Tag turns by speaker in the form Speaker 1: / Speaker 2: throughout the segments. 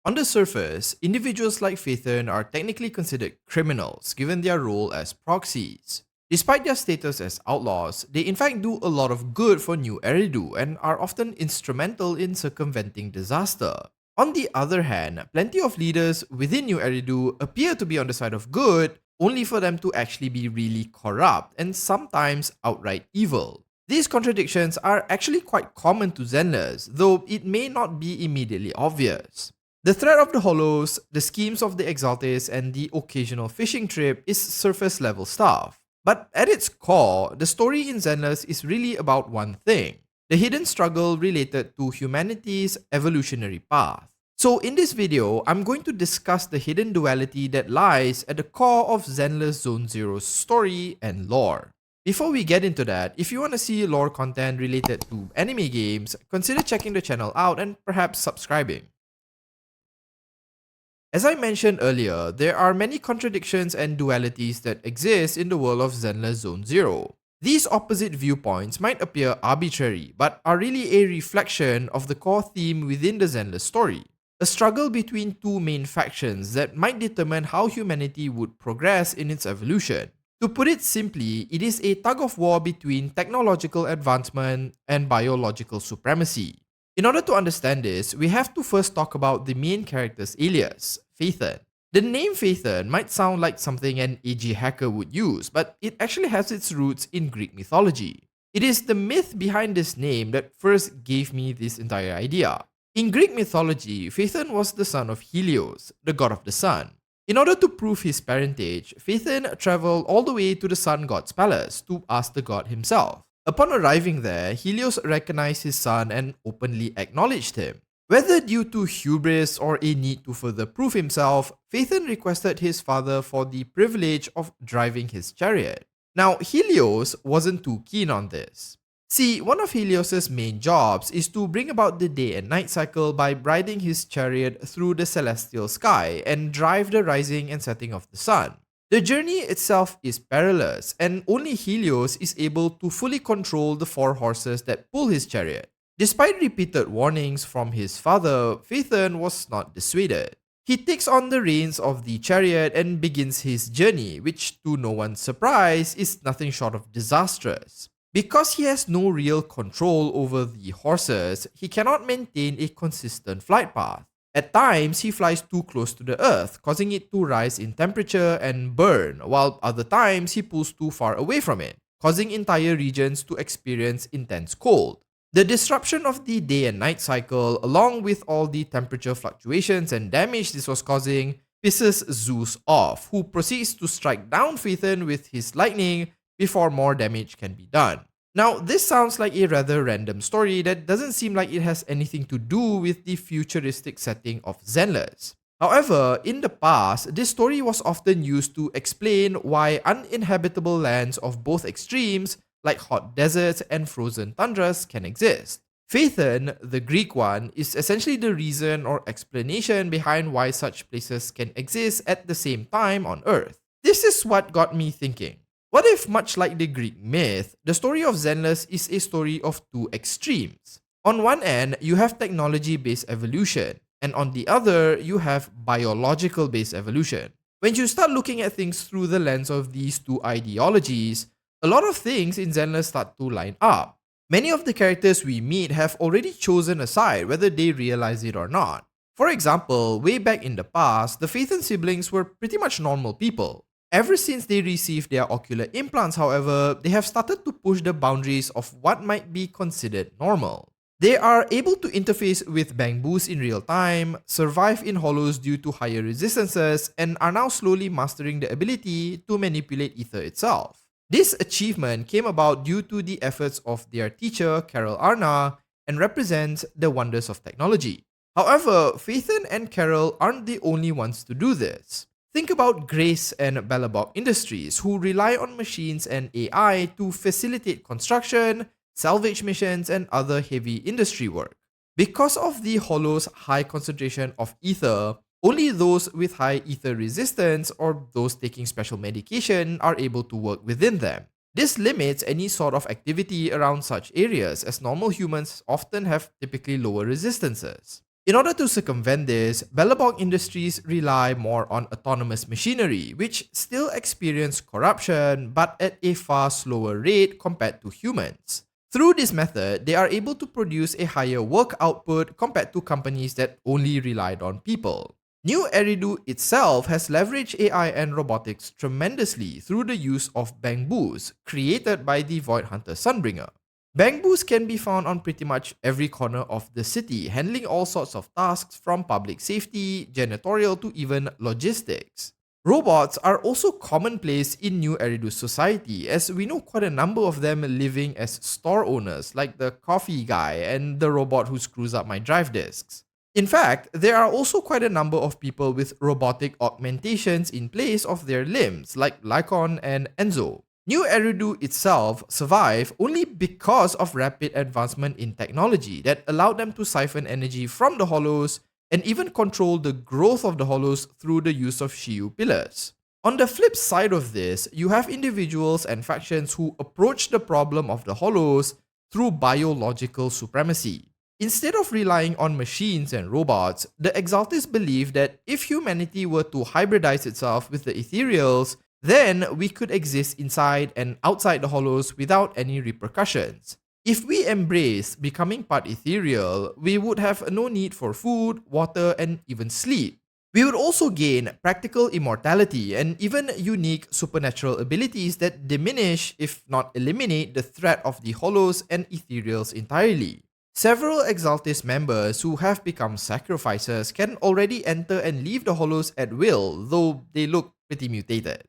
Speaker 1: On the surface, individuals like Phaethon are technically considered criminals given their role as proxies. Despite their status as outlaws, they in fact do a lot of good for New Eridu and are often instrumental in circumventing disaster. On the other hand, plenty of leaders within New Eridu appear to be on the side of good, only for them to actually be really corrupt and sometimes outright evil. These contradictions are actually quite common to Zenless, though it may not be immediately obvious. The threat of the Hollows, the schemes of the Exaltes, and the occasional fishing trip is surface level stuff. But at its core, the story in Zenless is really about one thing: the hidden struggle related to humanity's evolutionary path. So in this video, I'm going to discuss the hidden duality that lies at the core of Zenless Zone Zero's story and lore. Before we get into that, if you want to see lore content related to anime games, consider checking the channel out and perhaps subscribing. As I mentioned earlier, there are many contradictions and dualities that exist in the world of Zenless Zone Zero. These opposite viewpoints might appear arbitrary, but are really a reflection of the core theme within the Zenless story: a struggle between two main factions that might determine how humanity would progress in its evolution. To put it simply, it is a tug of war between technological advancement and biological supremacy. In order to understand this, we have to first talk about the main character's alias, Phaethon. The name Phaethon might sound like something an AG hacker would use, but it actually has its roots in Greek mythology. It is the myth behind this name that first gave me this entire idea. In Greek mythology, Phaethon was the son of Helios, the god of the sun. In order to prove his parentage, Phaethon traveled all the way to the sun god's palace to ask the god himself. Upon arriving there, Helios recognized his son and openly acknowledged him. Whether due to hubris or a need to further prove himself, Phaethon requested his father for the privilege of driving his chariot. Now, Helios wasn't too keen on this. See, one of Helios's main jobs is to bring about the day and night cycle by riding his chariot through the celestial sky and drive the rising and setting of the sun. The journey itself is perilous, and only Helios is able to fully control the four horses that pull his chariot. Despite repeated warnings from his father, Phaethon was not dissuaded. He takes on the reins of the chariot and begins his journey, which, to no one's surprise, is nothing short of disastrous. Because he has no real control over the horses, he cannot maintain a consistent flight path. At times, he flies too close to the earth, causing it to rise in temperature and burn, while other times he pulls too far away from it, causing entire regions to experience intense cold. The disruption of the day and night cycle, along with all the temperature fluctuations and damage this was causing, pisses Zeus off, who proceeds to strike down Phaethon with his lightning before more damage can be done. Now, this sounds like a rather random story that doesn't seem like it has anything to do with the futuristic setting of Zenless. However, in the past, this story was often used to explain why uninhabitable lands of both extremes, like hot deserts and frozen tundras, can exist. Phaethon, the Greek one, is essentially the reason or explanation behind why such places can exist at the same time on Earth. This is what got me thinking. What if, much like the Greek myth, the story of Zenless is a story of two extremes? On one end, you have technology-based evolution, and on the other, you have biological-based evolution. When you start looking at things through the lens of these two ideologies, a lot of things in Zenless start to line up. Many of the characters we meet have already chosen a side, whether they realize it or not. For example, way back in the past, the Phaethon siblings were pretty much normal people. Ever since they received their ocular implants, however, they have started to push the boundaries of what might be considered normal. They are able to interface with bamboos in real time, survive in hollows due to higher resistances, and are now slowly mastering the ability to manipulate ether itself. This achievement came about due to the efforts of their teacher, Carol Arna, and represents the wonders of technology. However, Phaethon and Carol aren't the only ones to do this. Think about Grace and Bellabog Industries, who rely on machines and AI to facilitate construction, salvage missions, and other heavy industry work. Because of the Hollow's high concentration of ether, only those with high ether resistance or those taking special medication are able to work within them. This limits any sort of activity around such areas, as normal humans often have typically lower resistances. In order to circumvent this, Bellabong Industries rely more on autonomous machinery, which still experience corruption but at a far slower rate compared to humans. Through this method, they are able to produce a higher work output compared to companies that only relied on people. New Eridu itself has leveraged AI and robotics tremendously through the use of Bangboos, created by the Void Hunter Sunbringer. Bangboos can be found on pretty much every corner of the city, handling all sorts of tasks from public safety, janitorial to even logistics. Robots are also commonplace in New Eridu society, as we know quite a number of them living as store owners, like the coffee guy and the robot who screws up my drive disks. In fact, there are also quite a number of people with robotic augmentations in place of their limbs, like Lycon and Enzo. New Eridu itself survived only because of rapid advancement in technology that allowed them to siphon energy from the hollows and even control the growth of the hollows through the use of Shiyu pillars. On the flip side of this, you have individuals and factions who approach the problem of the hollows through biological supremacy. Instead of relying on machines and robots, the Exaltists believe that if humanity were to hybridize itself with the ethereals, then we could exist inside and outside the hollows without any repercussions. If we embrace becoming part ethereal, we would have no need for food, water, and even sleep. We would also gain practical immortality and even unique supernatural abilities that diminish, if not eliminate, the threat of the hollows and ethereals entirely. Several Exaltist members who have become sacrifices can already enter and leave the hollows at will, though they look pretty mutated.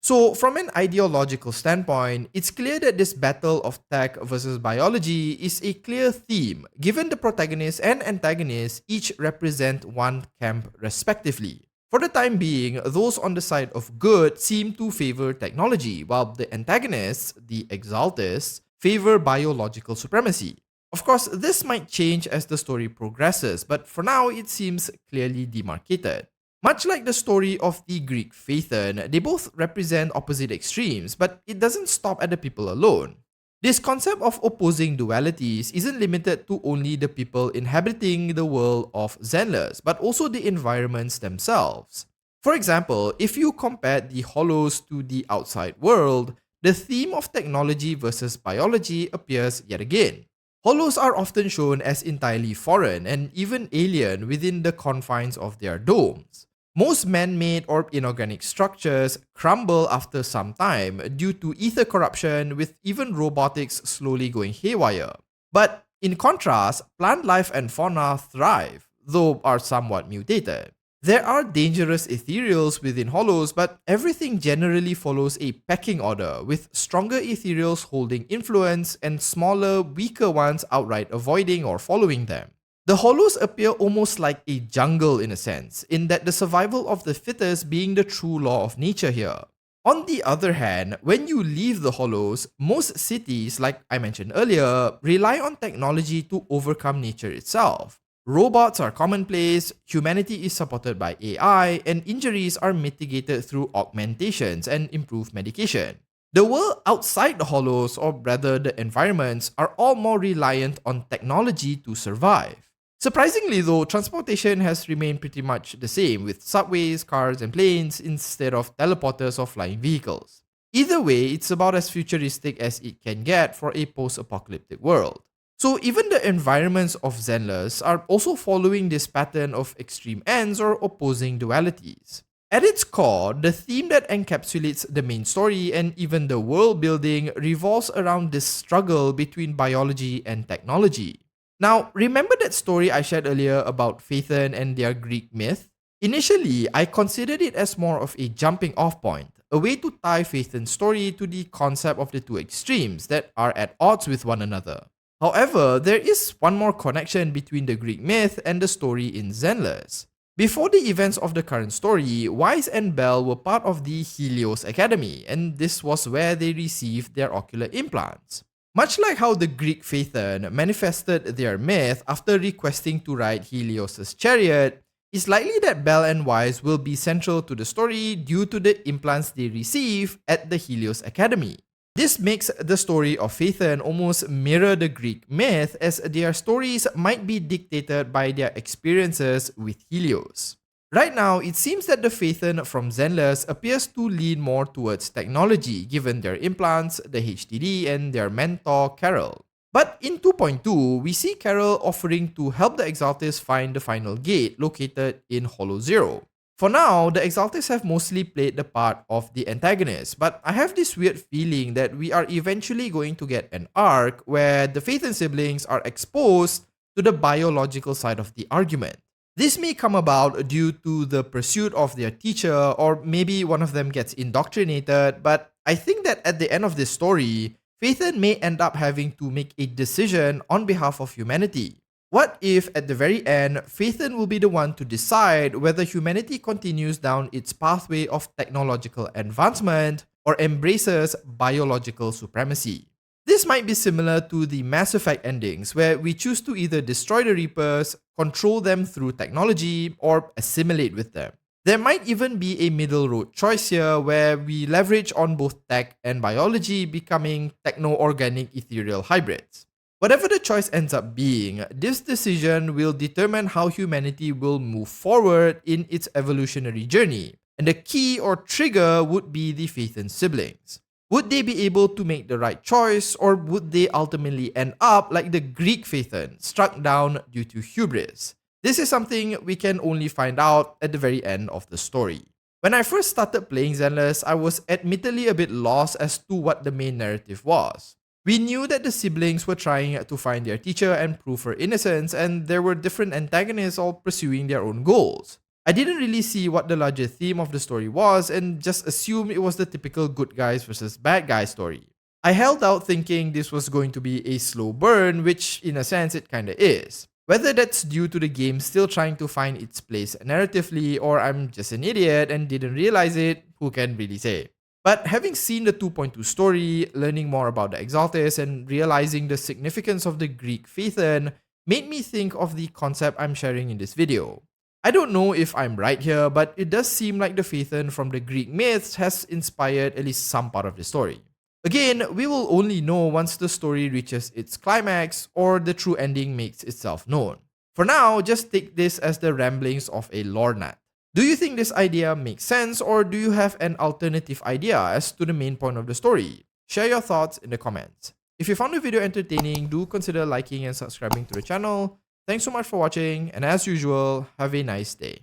Speaker 1: So, from an ideological standpoint, it's clear that this battle of tech versus biology is a clear theme, given the protagonists and antagonists each represent one camp respectively. For the time being, those on the side of good seem to favor technology, while the antagonists, the Exaltists, favor biological supremacy. Of course, this might change as the story progresses, but for now it seems clearly demarcated. Much like the story of the Greek Phaethon, they both represent opposite extremes, but it doesn't stop at the people alone. This concept of opposing dualities isn't limited to only the people inhabiting the world of Zenless, but also the environments themselves. For example, if you compare the hollows to the outside world, the theme of technology versus biology appears yet again. Hollows are often shown as entirely foreign and even alien within the confines of their domes. Most man-made or inorganic structures crumble after some time due to ether corruption, with even robotics slowly going haywire. But in contrast, plant life and fauna thrive, though are somewhat mutated. There are dangerous ethereals within hollows, but everything generally follows a pecking order, with stronger ethereals holding influence and smaller, weaker ones outright avoiding or following them. The hollows appear almost like a jungle in a sense, in that the survival of the fittest being the true law of nature here. On the other hand, when you leave the hollows, most cities, like I mentioned earlier, rely on technology to overcome nature itself. Robots are commonplace, humanity is supported by AI, and injuries are mitigated through augmentations and improved medication. The world outside the hollows, or rather the environments, are all more reliant on technology to survive. Surprisingly though, transportation has remained pretty much the same, with subways, cars, and planes instead of teleporters or flying vehicles. Either way, it's about as futuristic as it can get for a post-apocalyptic world. So even the environments of Zenless are also following this pattern of extreme ends or opposing dualities. At its core, the theme that encapsulates the main story and even the world building revolves around this struggle between biology and technology. Now, remember that story I shared earlier about Phaethon and their Greek myth? Initially, I considered it as more of a jumping off point, a way to tie Phaethon's story to the concept of the two extremes that are at odds with one another. However, there is one more connection between the Greek myth and the story in Zenless. Before the events of the current story, Wise and Bell were part of the Helios Academy, and this was where they received their ocular implants. Much like how the Greek Phaethon manifested their myth after requesting to ride Helios' chariot, it's likely that Bell and Wise will be central to the story due to the implants they receive at the Helios Academy. This makes the story of Phaethon almost mirror the Greek myth, as their stories might be dictated by their experiences with Helios. Right now, it seems that the Phaethon from Zenless appears to lean more towards technology given their implants, the HDD, and their mentor Carol. But in 2.2, we see Carol offering to help the Exaltis find the final gate located in Hollow Zero. For now, the Exaltis have mostly played the part of the antagonist, but I have this weird feeling that we are eventually going to get an arc where the Phaethon siblings are exposed to the biological side of the argument. This may come about due to the pursuit of their teacher, or maybe one of them gets indoctrinated, but I think that at the end of this story, Phaethon may end up having to make a decision on behalf of humanity. What if at the very end, Phaethon will be the one to decide whether humanity continues down its pathway of technological advancement or embraces biological supremacy? This might be similar to the Mass Effect endings, where we choose to either destroy the Reapers, control them through technology, or assimilate with them. There might even be a middle road choice here where we leverage on both tech and biology, becoming techno-organic ethereal hybrids. Whatever the choice ends up being, this decision will determine how humanity will move forward in its evolutionary journey, and the key or trigger would be the Phaethon siblings. Would they be able to make the right choice, or would they ultimately end up like the Greek Phaethon, struck down due to hubris? This is something we can only find out at the very end of the story. When I first started playing Zenless, I was admittedly a bit lost as to what the main narrative was. We knew that the siblings were trying to find their teacher and prove her innocence, and there were different antagonists all pursuing their own goals. I didn't really see what the larger theme of the story was and just assumed it was the typical good guys versus bad guys story. I held out thinking this was going to be a slow burn, which in a sense it kinda is. Whether that's due to the game still trying to find its place narratively, or I'm just an idiot and didn't realize it, who can really say? But having seen the 2.2 story, learning more about the Exaltis, and realizing the significance of the Greek Phaethon made me think of the concept I'm sharing in this video. I don't know if I'm right here, but it does seem like the Phaethon from the Greek myths has inspired at least some part of the story. Again, we will only know once the story reaches its climax or the true ending makes itself known. For now, just take this as the ramblings of a lore nut. Do you think this idea makes sense, or do you have an alternative idea as to the main point of the story? Share your thoughts in the comments. If you found the video entertaining, do consider liking and subscribing to the channel. Thanks so much for watching, and as usual, have a nice day.